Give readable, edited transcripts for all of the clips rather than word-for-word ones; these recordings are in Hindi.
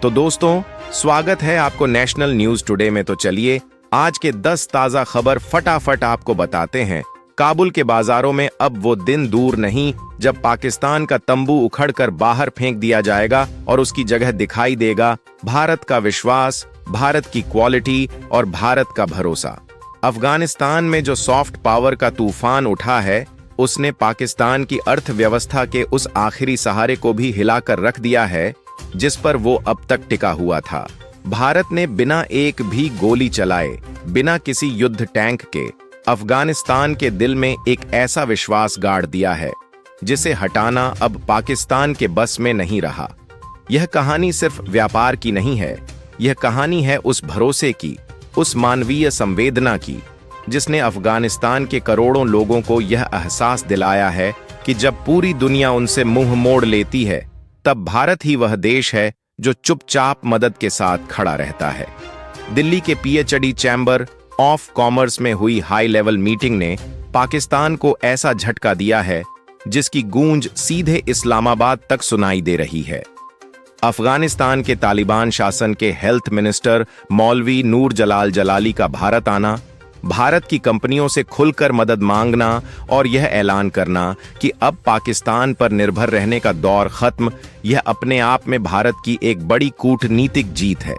तो दोस्तों, स्वागत है आपको नेशनल न्यूज टुडे में। तो चलिए आज के 10 ताजा खबर फटाफट आपको बताते हैं। काबुल के बाजारों में अब वो दिन दूर नहीं जब पाकिस्तान का तंबू उखड़कर बाहर फेंक दिया जाएगा और उसकी जगह दिखाई देगा भारत का विश्वास, भारत की क्वालिटी और भारत का भरोसा। अफगानिस्तान में जो सॉफ्ट पावर का तूफान उठा है, उसने पाकिस्तान की अर्थव्यवस्था के उस आखिरी सहारे को भी हिलाकर रख दिया है जिस पर वो अब तक टिका हुआ था। भारत ने बिना एक भी गोली चलाए, बिना किसी युद्ध टैंक के अफगानिस्तान के दिल में एक ऐसा विश्वास गाड़ दिया है जिसे हटाना अब पाकिस्तान के बस में नहीं रहा। यह कहानी सिर्फ व्यापार की नहीं है, यह कहानी है उस भरोसे की, उस मानवीय संवेदना की जिसने अफगानिस्तान के करोड़ों लोगों को यह एहसास दिलाया है कि जब पूरी दुनिया उनसे मुंह मोड़ लेती है, तब भारत ही वह देश है जो चुपचाप मदद के साथ खड़ा रहता है। दिल्ली के पीएचडी चैम्बर ऑफ कॉमर्स में हुई हाई लेवल मीटिंग ने पाकिस्तान को ऐसा झटका दिया है जिसकी गूंज सीधे इस्लामाबाद तक सुनाई दे रही है। अफगानिस्तान के तालिबान शासन के हेल्थ मिनिस्टर मौलवी नूर जलाल जलाली का भारत आना, भारत की कंपनियों से खुलकर मदद मांगना और यह ऐलान करना कि अब पाकिस्तान पर निर्भर रहने का दौर खत्म, यह अपने आप में भारत की एक बड़ी कूटनीतिक जीत है।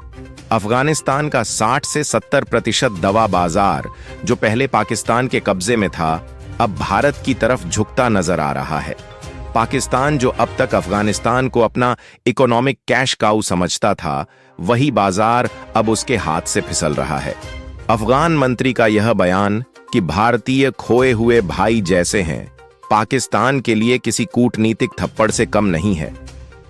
अफगानिस्तान का 60 से 70% दवा बाजार जो पहले पाकिस्तान के कब्जे में था, अब भारत की तरफ झुकता नजर आ रहा है। पाकिस्तान जो अब तक अफगानिस्तान को अपना इकोनॉमिक कैश काऊ समझता था, वही बाजार अब उसके हाथ से फिसल रहा है। अफगान मंत्री का यह बयान कि भारतीय खोए हुए भाई जैसे हैं, पाकिस्तान के लिए किसी कूटनीतिक थप्पड़ से कम नहीं है।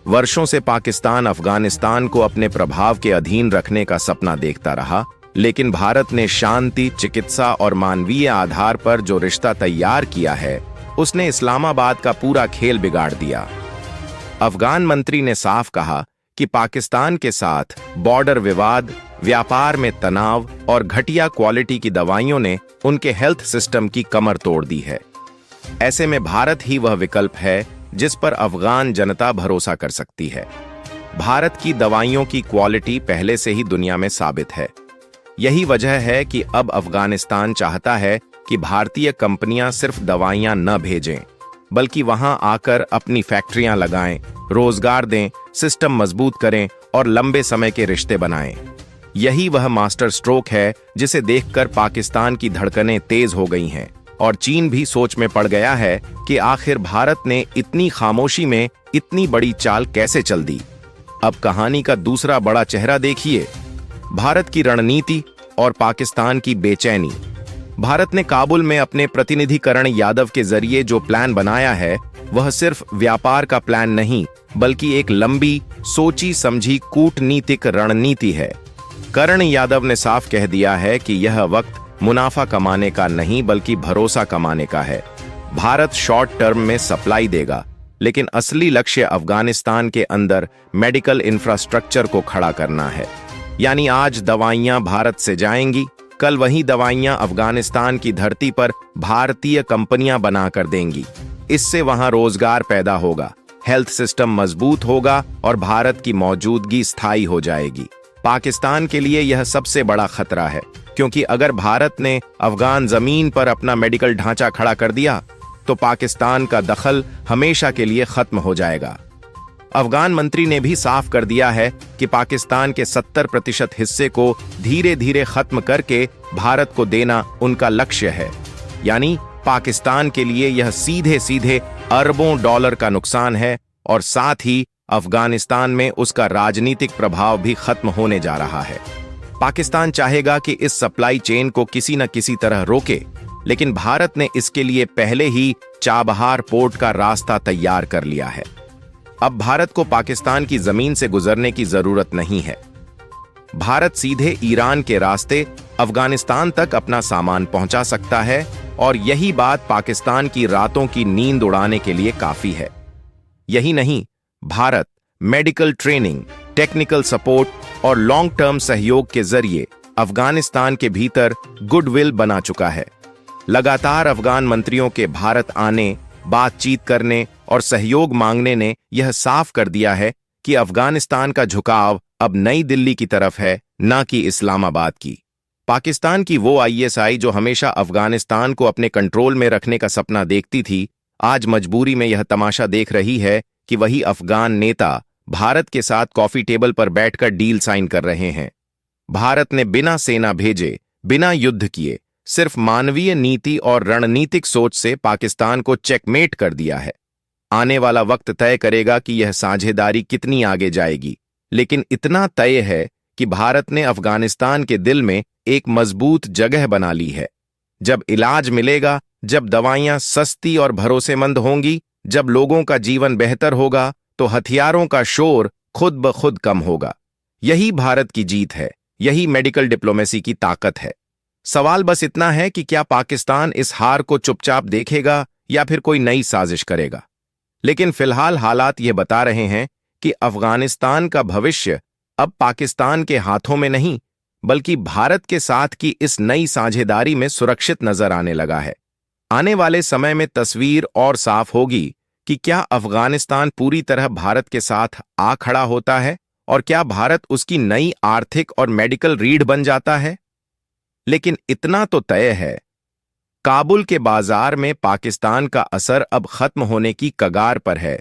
वर्षों से पाकिस्तान अफगानिस्तान को अपने प्रभाव के अधीन रखने का सपना देखता रहा, लेकिन भारत ने शांति, चिकित्सा और मानवीय आधार पर जो रिश्ता तैयार किया है, उसने इस्लामाबाद का पूरा खेल बिगाड़ दिया। अफगान मंत्री ने साफ कहा कि पाकिस्तान के साथ बॉर्डर विवाद, व्यापार में तनाव और घटिया क्वालिटी की दवाइयों ने उनके हेल्थ सिस्टम की कमर तोड़ दी है। ऐसे में भारत ही वह विकल्प है जिस पर अफगान जनता भरोसा कर सकती है। भारत की दवाइयों की क्वालिटी पहले से ही दुनिया में साबित है। यही वजह है कि अब अफगानिस्तान चाहता है कि भारतीय कंपनियां सिर्फ दवाइयां न भेजें, बल्कि वहां आकर अपनी फैक्ट्रियां लगाएं, रोजगार दें, सिस्टम मजबूत करें और लंबे समय के रिश्ते बनाएं। यही वह मास्टर स्ट्रोक है जिसे देखकर पाकिस्तान की धड़कनें तेज हो गई हैं और चीन भी सोच में पड़ गया है कि आखिर भारत ने इतनी खामोशी में इतनी बड़ी चाल कैसे चल दी। अब कहानी का दूसरा बड़ा चेहरा देखिए, भारत की रणनीति और पाकिस्तान की बेचैनी। भारत ने काबुल में अपने प्रतिनिधिकरण यादव के जरिए जो प्लान बनाया है, वह सिर्फ व्यापार का प्लान नहीं, बल्कि एक लंबी सोची समझी कूटनीतिक रणनीति है। करण यादव ने साफ कह दिया है कि यह वक्त मुनाफा कमाने का नहीं, बल्कि भरोसा कमाने का है। भारत शॉर्ट टर्म में सप्लाई देगा, लेकिन असली लक्ष्य अफगानिस्तान के अंदर मेडिकल इंफ्रास्ट्रक्चर को खड़ा करना है। यानी आज दवाइयां भारत से जाएंगी, कल वही दवाइयां अफगानिस्तान की धरती पर भारतीय कंपनियां बनाकर देंगी। इससे वहां रोजगार पैदा होगा, हेल्थ सिस्टम मजबूत होगा और भारत की मौजूदगी स्थायी हो जाएगी। पाकिस्तान के लिए यह सबसे बड़ा खतरा है, क्योंकि अगर भारत ने अफगान जमीन पर अपना मेडिकल ढांचा खड़ा कर दिया, तो पाकिस्तान का दखल हमेशा के लिए खत्म हो जाएगा। अफगान मंत्री ने भी साफ कर दिया है कि पाकिस्तान के 70% हिस्से को धीरे धीरे खत्म करके भारत को देना उनका लक्ष्य है। यानी पाकिस्तान के लिए यह सीधे सीधे अरबों डॉलर का नुकसान है और साथ ही अफगानिस्तान में उसका राजनीतिक प्रभाव भी खत्म होने जा रहा है। पाकिस्तान चाहेगा कि इस सप्लाई चेन को किसी न किसी तरह रोके, लेकिन भारत ने इसके लिए पहले ही चाबहार पोर्ट का रास्ता तैयार कर लिया है। अब भारत को पाकिस्तान की जमीन से गुजरने की जरूरत नहीं है। भारत सीधे ईरान के रास्ते अफगानिस्तान तक अपना सामान पहुंचा सकता है और यही बात पाकिस्तान की रातों की नींद उड़ाने के लिए काफी है। यही नहीं, Bharat medical training, technical support और लॉन्ग टर्म सहयोग के जरिए अफगानिस्तान के भीतर गुडविल बना चुका है। लगातार अफगान मंत्रियों के भारत आने, बातचीत करने और सहयोग मांगने ने यह साफ कर दिया है कि अफगानिस्तान का झुकाव अब नई दिल्ली की तरफ है, ना कि इस्लामाबाद की। पाकिस्तान की वो आईएसआई जो हमेशा अफगानिस्तान को अपने कंट्रोल में रखने का सपना देखती थी, आज मजबूरी में यह तमाशा देख रही है कि वही अफगान नेता भारत के साथ कॉफी टेबल पर बैठकर डील साइन कर रहे हैं। भारत ने बिना सेना भेजे, बिना युद्ध किए, सिर्फ मानवीय नीति और रणनीतिक सोच से पाकिस्तान को चेकमेट कर दिया है। आने वाला वक्त तय करेगा कि यह साझेदारी कितनी आगे जाएगी, लेकिन इतना तय है कि भारत ने अफगानिस्तान के दिल में एक मजबूत जगह बना ली है। जब इलाज मिलेगा, जब दवाइयां सस्ती और भरोसेमंद होंगी, जब लोगों का जीवन बेहतर होगा, तो हथियारों का शोर खुद ब खुद कम होगा। यही भारत की जीत है, यही मेडिकल डिप्लोमेसी की ताकत है। सवाल बस इतना है कि क्या पाकिस्तान इस हार को चुपचाप देखेगा या फिर कोई नई साजिश करेगा। लेकिन फिलहाल हालात ये बता रहे हैं कि अफगानिस्तान का भविष्य अब पाकिस्तान के हाथों में नहीं, बल्कि भारत के साथ की इस नई साझेदारी में सुरक्षित नजर आने लगा है। आने वाले समय में तस्वीर और साफ होगी कि क्या अफगानिस्तान पूरी तरह भारत के साथ आ खड़ा होता है और क्या भारत उसकी नई आर्थिक और मेडिकल रीढ़ बन जाता है। लेकिन इतना तो तय है, काबुल के बाजार में पाकिस्तान का असर अब खत्म होने की कगार पर है।